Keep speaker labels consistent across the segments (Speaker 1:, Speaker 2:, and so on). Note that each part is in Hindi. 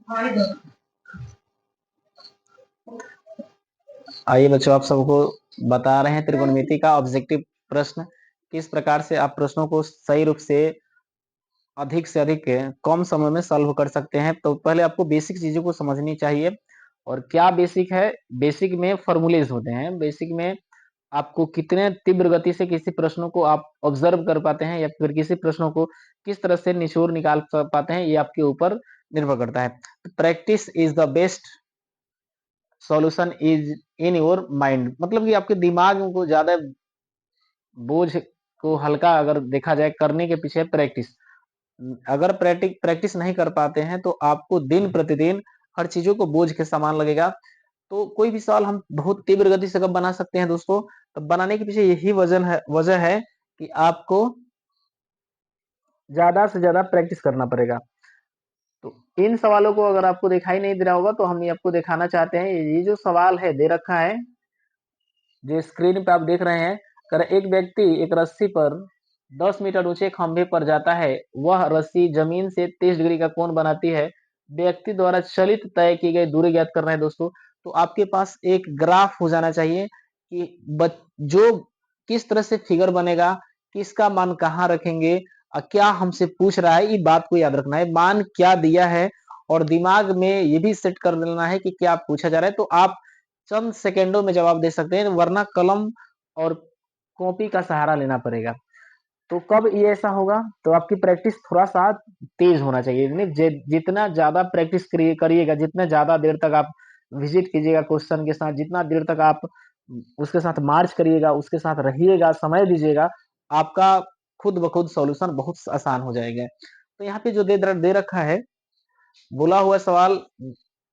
Speaker 1: आइए बच्चों, आप सबको बता रहे हैं त्रिकोणमिति का ऑब्जेक्टिव प्रश्न किस प्रकार से आप प्रश्नों को सही रूप से अधिक से अधिक कम समय में सॉल्व कर सकते हैं। तो पहले आपको बेसिक चीजों को समझनी चाहिए। और क्या बेसिक है? बेसिक में फॉर्मूलेज होते हैं। बेसिक में आपको कितने तीव्र गति से किसी प्रश्नों को आप ऑब्जर्व कर पाते हैं या फिर किसी प्रश्नों को किस तरह से निचोड़ निकाल पाते हैं, ये आपके ऊपर निर्भर करता है। Practice is the best solution is in your mind, मतलब कि आपके दिमाग को ज्यादा बोझ को हल्का अगर देखा जाए करने के पीछे प्रैक्टिस। अगर प्रैक्टिस नहीं कर पाते हैं तो आपको दिन प्रतिदिन हर चीजों को बोझ के समान लगेगा। तो कोई भी सवाल हम बहुत तीव्र गति से कब बना सकते हैं दोस्तों? तो बनाने के पीछे यही वजह है कि आपको ज्यादा से ज्यादा प्रैक्टिस करना पड़ेगा। तो इन सवालों को अगर आपको दिखाई नहीं दे रहा होगा तो हम ये आपको दिखाना चाहते हैं। ये जो सवाल है दे रखा है, जो स्क्रीन पे आप देख रहे हैं। अगर एक व्यक्ति एक रस्सी पर 10 मीटर ऊंचे खंभे पर जाता है, वह रस्सी जमीन से 30 डिग्री का कोण बनाती है। व्यक्ति द्वारा चलित तय की गई दूरी ज्ञात करना है दोस्तों। तो आपके पास एक ग्राफ हो जाना चाहिए कि जो किस तरह से फिगर बनेगा, किसका मान कहाँ रखेंगे, क्या हमसे पूछ रहा है, ये बात को याद रखना है। मान क्या दिया है और दिमाग में ये भी सेट कर लेना है कि क्या पूछा जा रहा है। तो आप चंद सेकेंडों में जवाब दे सकते हैं, वरना कलम और कॉपी का सहारा लेना पड़ेगा। तो कब ये ऐसा होगा? तो आपकी प्रैक्टिस थोड़ा सा तेज होना चाहिए। जितना ज्यादा प्रैक्टिस करिएगा, जितना ज्यादा देर तक आप विजिट कीजिएगा क्वेश्चन के साथ, जितना देर तक आप उसके साथ मार्च करिएगा, उसके साथ रहिएगा, समय दीजिएगा, आपका खुद ब खुद सॉल्यूशन बहुत आसान हो जाएगा। तो यहाँ पे जो दे रखा है बोला हुआ सवाल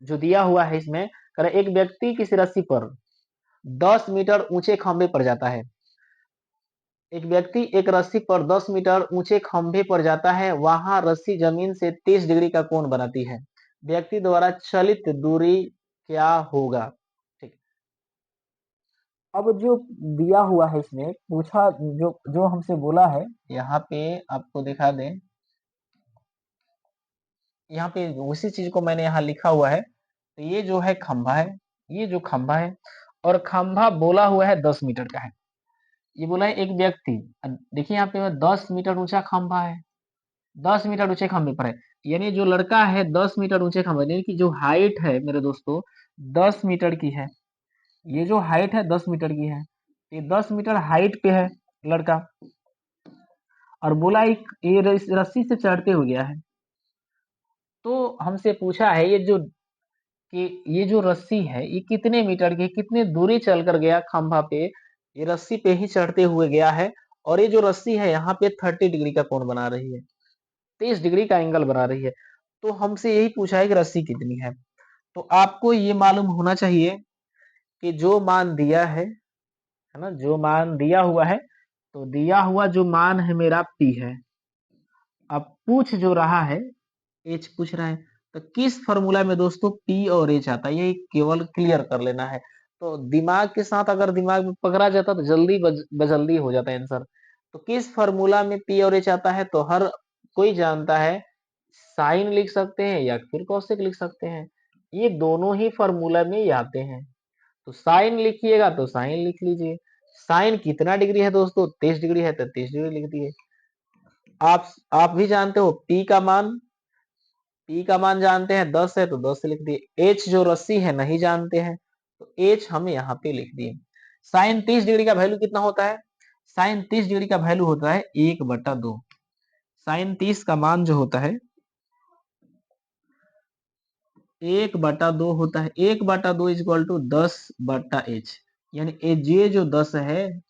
Speaker 1: जो दिया हुआ है इसमें, एक व्यक्ति किसी रस्सी पर 10 मीटर ऊंचे खंभे पर जाता है। एक व्यक्ति एक रस्सी पर 10 मीटर ऊंचे खंभे पर जाता है, वहां रस्सी जमीन से 30 डिग्री का कोण बनाती है। व्यक्ति द्वारा चलित दूरी क्या होगा? ठीक। अब जो दिया हुआ है इसमें पूछा, जो जो हमसे बोला है, यहाँ पे आपको दिखा दें। यहाँ पे उसी चीज को मैंने यहाँ लिखा हुआ है। तो ये जो है खंभा है, ये जो खंभा है, और खंभा बोला हुआ है 10 मीटर का है। ये बोला है एक व्यक्ति, देखिए यहाँ पे 10 मीटर ऊंचा खंभा है, 10 मीटर ऊंचे खंभे पर है। यानी जो लड़का है 10 मीटर ऊंचे खंभे, यानी कि जो हाइट है मेरे दोस्तों 10 मीटर की है। ये जो हाइट है 10 मीटर की है, ये 10 मीटर हाइट पे है लड़का। और बोला एक ये रस्सी से चढ़ते हुए गया है। तो हमसे पूछा है कि ये जो रस्सी है ये कितने मीटर की, कितने दूरी चल कर गया खंभा पे, ये रस्सी पे ही चढ़ते हुए गया है। और ये जो रस्सी है यहाँ पे 30 डिग्री का कोण बना रही है, 30 डिग्री का एंगल बना रही है। तो हमसे यही पूछा है कि रस्सी कितनी है। तो आपको ये मालूम होना चाहिए कि जो मान दिया है ना, जो मान दिया हुआ है, तो दिया हुआ जो मान है मेरा P है। अब पूछ जो रहा है H पूछ रहा है, तो किस फॉर्मूला में दोस्तों P और H आता है, ये केवल क्लियर कर लेना है। तो दिमाग के साथ अगर दिमाग में पकड़ा जाता तो जल्दी बजल्दी हो जाता है आंसर। तो किस फॉर्मूला में P और H आता है? तो हर कोई जानता है, साइन लिख सकते हैं या फिर कॉसेक लिख सकते हैं। ये दोनों ही फॉर्मूला में ही आते हैं। तो साइन लिखिएगा तो साइन लिख लीजिए। साइन कितना डिग्री है दोस्तों? 30 डिग्री है तो 30 डिग्री लिख दिए। आप भी जानते हो पी का मान जानते हैं 10 है तो 10 से लिख दिए। एच जो रस्सी है नहीं जानते हैं, तो एच हम यहाँ पे लिख दिए। साइन 30 डिग्री का वैल्यू कितना होता है? साइन 30 डिग्री का वैल्यू होता है 1/2। साइन 30 का मान जो होता है 1/2 होता है। 1/2 इक्वल टू 10/h। यानी ये जो 10 है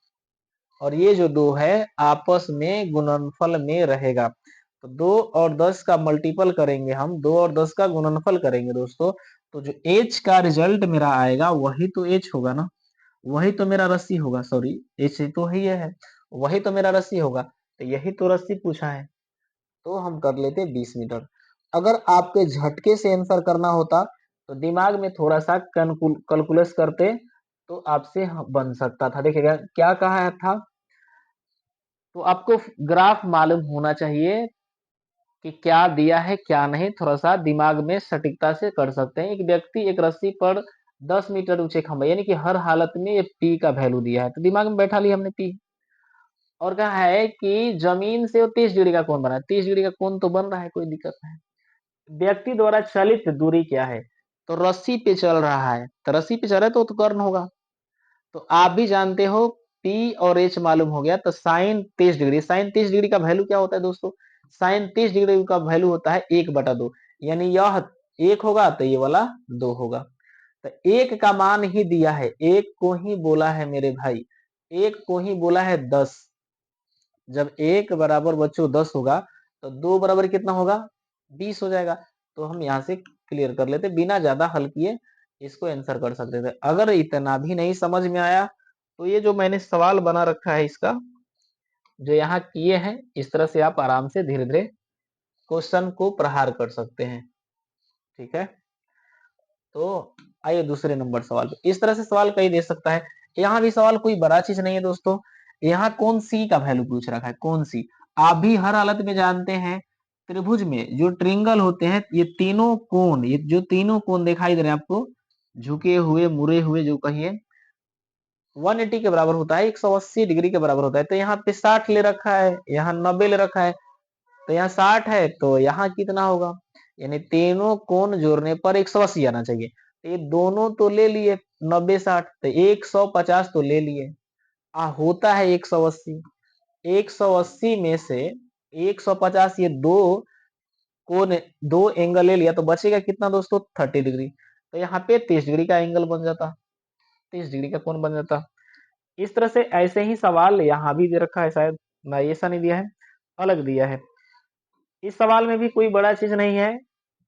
Speaker 1: और ये जो 2 है आपस में गुणनफल में रहेगा। तो 2 और 10 का मल्टीपल करेंगे हम, 2 और 10 का गुणनफल करेंगे दोस्तों, तो जो h का रिजल्ट मेरा आएगा वही तो h होगा ना, वही तो मेरा रस्सी होगा। सॉरी, h तो ही है, वही तो मेरा रस्सी होगा। तो यही तो रस्सी पूछा है, तो हम कर लेते 20 मीटर। अगर आपके झटके से आंसर करना होता तो दिमाग में थोड़ा सा कैलकुलेट करते तो आपसे बन सकता था। देखिएगा क्या कहा था, तो आपको ग्राफ मालूम होना चाहिए कि क्या दिया है क्या नहीं, थोड़ा सा दिमाग में सटीकता से कर सकते हैं। एक व्यक्ति एक रस्सी पर 10 मीटर ऊंचे खंभे, यानी कि हर हालत में ये पी का वैल्यू दिया है, तो दिमाग में बैठा लिया हमने पी। और कहा है कि जमीन से वो 30 डिग्री का कोण बना है, 30 डिग्री का कोण तो बन रहा है, कोई दिक्कत नहीं। व्यक्ति द्वारा चलित दूरी क्या है, तो रस्सी पे चल रहा है, तो रस्सी पे चल रहा है तो कर्ण होगा। तो आप भी जानते हो पी और एच मालूम हो गया, तो साइन 30 डिग्री, साइन 30 डिग्री का वैल्यू क्या होता है दोस्तों, साइन 30 डिग्री का वैल्यू होता है 1/2, यानी यह 1 होगा तो ये वाला 2 होगा। तो एक का मान ही दिया है, एक को ही बोला है मेरे भाई, एक को ही बोला है 10। जब एक बराबर बच्चों 10 होगा तो 2 बराबर कितना होगा, 20 हो जाएगा। तो हम यहाँ से क्लियर कर लेते, बिना ज्यादा हल किए इसको आंसर कर सकते थे। अगर इतना भी नहीं समझ में आया तो ये जो मैंने सवाल बना रखा है इसका जो यहाँ किए हैं, इस तरह से आप आराम से धीरे धीरे क्वेश्चन को प्रहार कर सकते हैं। ठीक है, तो आइए दूसरे नंबर सवाल पे। इस तरह से सवाल कई दे सकता है। यहाँ भी सवाल कोई बड़ा चीज नहीं है दोस्तों। यहाँ कौन सी का वैल्यू पूछ रखा है, कौन सी। आप भी हर हालत में जानते हैं त्रिभुज में जो ट्रिंगल होते हैं, ये तीनों कोण, ये जो तीनों कोण दिखाई दे रहे हैं आपको, झुके हुए मुड़े हुए जो कहिए, 180 के बराबर होता है, 180 डिग्री के बराबर होता है। तो यहाँ पे 60 ले रखा है, यहाँ 90 ले रखा है, तो यहाँ 60 है तो यहाँ कितना होगा, यानी तीनों कोण जोड़ने पर 180 आना चाहिए। तो ये दोनों तो ले लिए 90 60, तो 150 तो ले लिए, होता है 180। 180 में से 150, ये दो कोण, दो एंगल ले लिया तो बचेगा कितना दोस्तों, 30 डिग्री। तो यहाँ पे 30 डिग्री का एंगल बन जाता, 30 डिग्री का कोण बन जाता। इस तरह से ऐसे ही सवाल यहाँ भी दे रखा है, शायद ना ऐसा नहीं दिया है, अलग दिया है। इस सवाल में भी कोई बड़ा चीज नहीं है।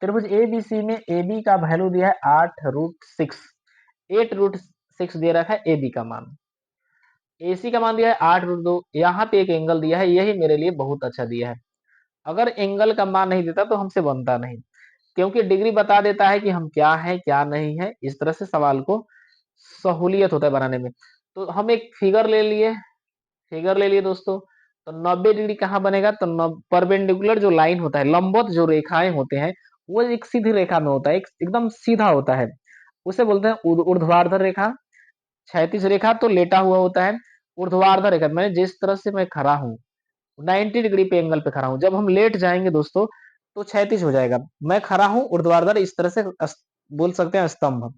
Speaker 1: त्रिभुज एबीसी में AB का वैल्यू दिया है 8√6, 8√6 दे रखा है AB का मान। AC का मान दिया है 8√2, यहाँ पे एक एंगल दिया है, यही मेरे लिए बहुत अच्छा दिया है। अगर एंगल का मान नहीं देता तो हमसे बनता नहीं, क्योंकि डिग्री बता देता है कि हम क्या है क्या नहीं है। इस तरह से सवाल को सहूलियत होता है बनाने में। तो हम एक फिगर ले लिए, फिगर ले लिए दोस्तों। तो 90 डिग्री कहाँ बनेगा, तो परपेंडिकुलर जो लाइन होता है, लंबवत जो रेखाएं होते हैं, वो एक सीधी रेखा में होता है, एकदम सीधा होता है, उसे बोलते हैं ऊर्ध्वाधर रेखा। क्षैतिज रेखा तो लेटा हुआ होता है, ऊर्ध्वाधर रेखा मैंने जिस तरह से मैं खड़ा हूँ 90 डिग्री पे एंगल पे खड़ा हूँ, जब हम लेट जाएंगे दोस्तों तो क्षैतिज हो जाएगा। मैं खड़ा हूँ ऊर्ध्वाधर, इस तरह से बोल सकते हैं स्तंभ।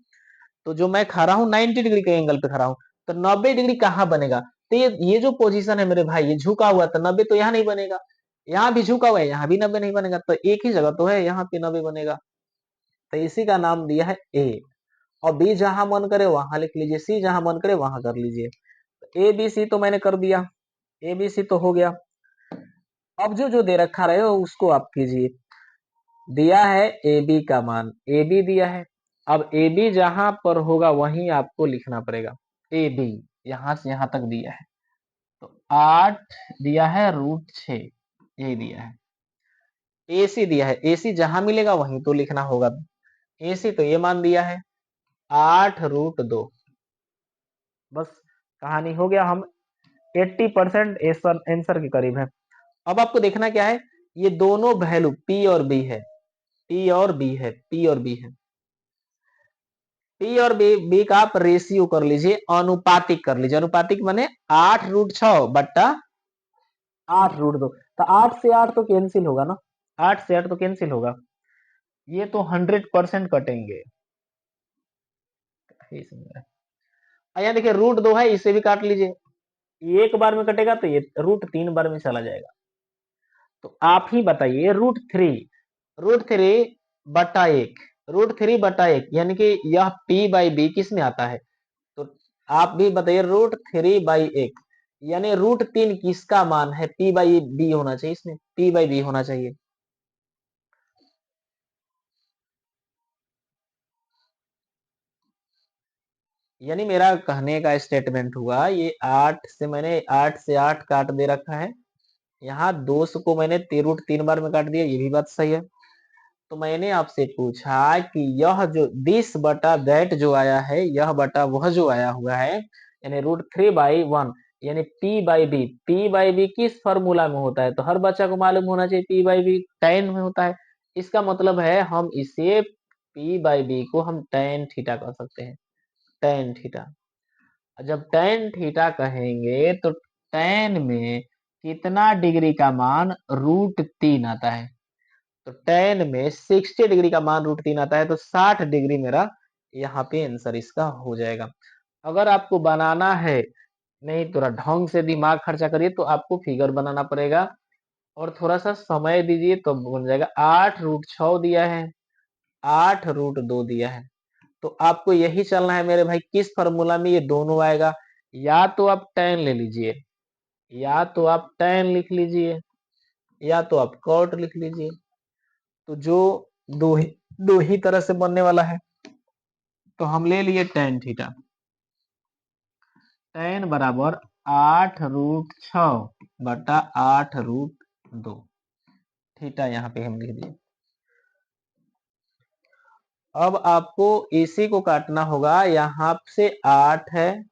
Speaker 1: तो जो मैं खड़ा हूँ 90 डिग्री के एंगल पे खड़ा हूँ, तो 90 डिग्री कहाँ बनेगा, तो ये जो पोजीशन है मेरे भाई, ये झुका हुआ, तो 90 तो यहाँ नहीं बनेगा, यहाँ भी झुका हुआ है, यहाँ भी 90 नहीं बनेगा, तो एक ही जगह तो है, यहाँ पे 90 बनेगा। तो इसी का नाम दिया है ए। और बी जहां मन करे वहां लिख लीजिए, सी जहां मन करे वहां कर लीजिए। ए बी सी तो मैंने कर दिया, ए बी सी तो हो गया। अब जो जो दे रखा रहे हो उसको आप कीजिए। दिया है ए बी का मान, ए बी दिया है। अब ए बी जहां पर होगा वहीं आपको लिखना पड़ेगा, ए बी यहां से यहां तक दिया है। तो 8 दिया है √6, ये दिया है। ए सी दिया है, ए सी जहां मिलेगा वहीं तो लिखना होगा। ए सी तो ये मान दिया है 8√2। बस कहानी हो गया, हम 80% आंसर के करीब है। अब आपको देखना क्या है, ये दोनों वैल्यू P और B है, P और B है, P और B है। P और B का आप रेशियो कर लीजिए, अनुपातिक कर लीजिए। अनुपातिक माने 8√6 बट्टा 8√2। तो 8 से 8 तो कैंसिल होगा ना, 8 से 8 तो कैंसिल होगा, ये तो 100% कटेंगे। यहाँ देखिए √2 है, इसे भी काट लीजिए, एक बार में कटेगा तो ये √3 बार में चला जाएगा। तो आप ही बताइए √3 बटा 1, √3 बटा 1 यानी कि यह P/B किस में आता है, तो आप भी बताइए √3/1 यानी √3 किसका मान है, P/B होना चाहिए, इसमें P/B होना चाहिए। यानी मेरा कहने का स्टेटमेंट हुआ, ये 8 से मैंने 8 से 8 काट दे रखा है, यहाँ 2 को मैंने √3 बार में काट दिया, ये भी बात सही है। तो मैंने आपसे पूछा कि यह जो दिस बटा दैट जो आया है, यह बटा वह जो आया हुआ है, यानी √3/1, यानी पी बाई बी किस फॉर्मूला में होता है? तो हर बच्चा को मालूम होना चाहिए पी बाई बी tan में होता है। इसका मतलब है हम इसे पी बाई बी को हम tan थीटा कह सकते हैं, tan थीटा। जब tan थीटा कहेंगे तो tan में कितना डिग्री का मान √3 आता है? तो tan में 60 डिग्री का मान √3 आता है, तो 60 डिग्री मेरा यहाँ पे आंसर इसका हो जाएगा। अगर आपको बनाना है, नहीं थोड़ा ढंग से दिमाग खर्चा करिए तो आपको फिगर बनाना पड़ेगा और थोड़ा सा समय दीजिए तो बन जाएगा। 8√6 दिया है, 8√2 दिया है, तो आपको यही चलना है मेरे भाई, किस फॉर्मूला में ये दोनों आएगा। या तो आप tan ले लीजिए, या तो आप tan लिख लीजिए, या तो आप cot लिख लीजिए। तो जो दो ही तरह से बनने वाला है, तो हम ले लिए tan थीटा। tan बराबर 8√6/8√2 थीटा यहाँ पे हम लिख दिए। अब आपको इसी को काटना होगा, यहाँ से 8 है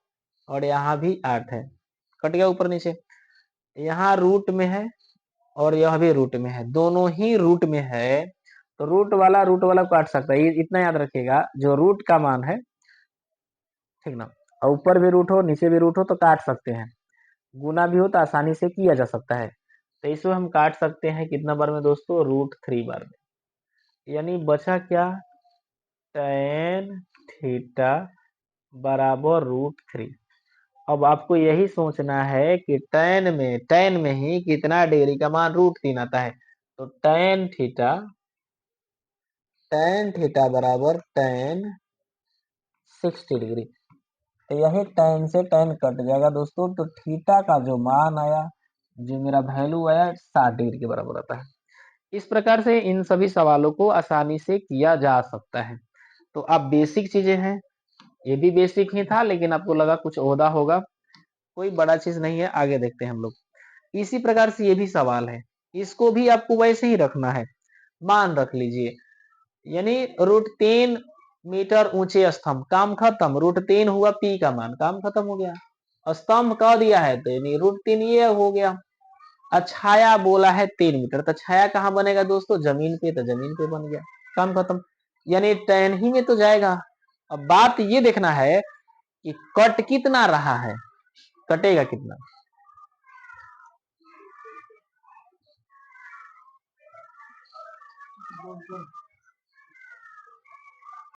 Speaker 1: और यहाँ भी 8 है, कट गया ऊपर नीचे। यहाँ रूट में है और यह भी रूट में है, दोनों ही रूट में है, तो रूट वाला काट सकता है। इतना याद रखिएगा, जो रूट का मान है, ठीक ना, और ऊपर भी रूट हो नीचे भी रूट हो तो काट सकते हैं। गुना भी हो तो आसानी से किया जा सकता है, तो इसमें हम काट सकते हैं कितना बार में दोस्तों? √3 बार में। यानी बचा क्या? tan थीटा बराबर √3। अब आपको यही सोचना है कि tan में ही कितना डिग्री का मान √3 आता है। तो tan थीटा बराबर tan 60 डिग्री। तो यही tan से tan कट जाएगा दोस्तों, तो थीटा का जो मान आया, जो मेरा वैल्यू आया, 60 डिग्री के बराबर आता है। इस प्रकार से इन सभी सवालों को आसानी से किया जा सकता है। तो अब बेसिक चीजें हैं, ये भी बेसिक ही था लेकिन आपको लगा कुछ ओहदा होगा, कोई बड़ा चीज नहीं है। आगे देखते हैं हम लोग। इसी प्रकार से ये भी सवाल है, इसको भी आपको वैसे ही रखना है, मान रख लीजिए। यानी √3 मीटर ऊंचे स्तंभ, काम खत्म। √3 हुआ पी का मान, काम खत्म हो गया। स्तंभ कह दिया है तो यानी √3 ये हो गया। छाया बोला है 3 मीटर, तो छाया कहाँ बनेगा दोस्तों? जमीन पे, तो जमीन पे बन गया, काम खत्म। यानी tan ही में तो जाएगा। अब बात ये देखना है कि कट कितना रहा है, कटेगा कितना।